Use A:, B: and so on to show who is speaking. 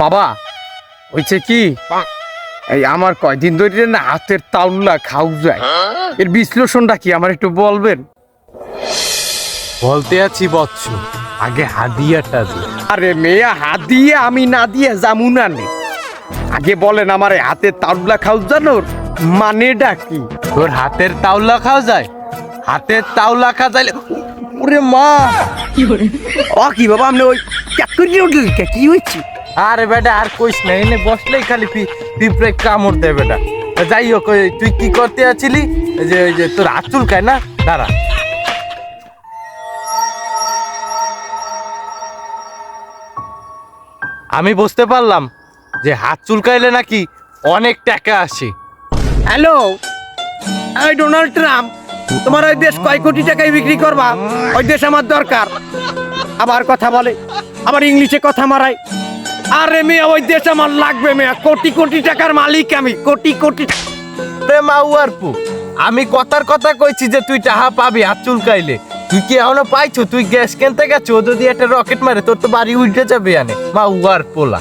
A: বাবা হয়েছে কি এই আমার কয়দিন ধরে না হাতের তাউলা খাও যায়, এর বিশ্লেষণটা কি আমার একটু বলবেন?
B: বলতে আছি বৎস, আগে হাদিয়াটা দি।
A: আরে মেয়া হাত দিয়ে আমি না দিয়ে জামুনা নে, আগে বলেন আমার এই হাতের তাউলা খাও জানোর মানেটা কি?
B: তোর হাতের তাওলা খাওয়া যায়? হাতের তাওলা খাওয়া যাইলে
A: ওরে মা ও কি বাবা আপনি ওই চাকরি উঠলেন কি হয়েছে?
B: আরে বেটা আর কইস না, এনে বসলেই খালি পিঁপড়ে কামড় দেয় বেটা। যাই হোক, তুই কি করতে আছিলি? ওই যে তোর হাত চুলকায় না, দাঁড়া। আমি বুঝতে পারলাম যে হাত চুলকাইলে নাকি অনেক টাকা আসে।
A: হ্যালো এই ডোনাল্ড ট্রাম্প, তোমার ওই দেশ কয় কোটি টাকায় বিক্রি করবা? ওই দেশ আমার দরকার। আবার কথা বলে, আবার ইংলিশে কথা মারায়। আরে মেয়ে ওই দেশ আমার লাগবে মেয়া, কোটি কোটি টাকার মালিক আমি, কোটি কোটি।
B: মাউয়ারপু, আমি কথার কথা কইছি যে তুই টাকা পাবি হাত চুলকাইলে। তুই কি এখনো পাইছো? তুই গ্যাস কিনতে গেছো, যদি একটা রকেট মারে তোর তো বাড়ি উল্টে যাবে। আনে মাউয়ার পোলা।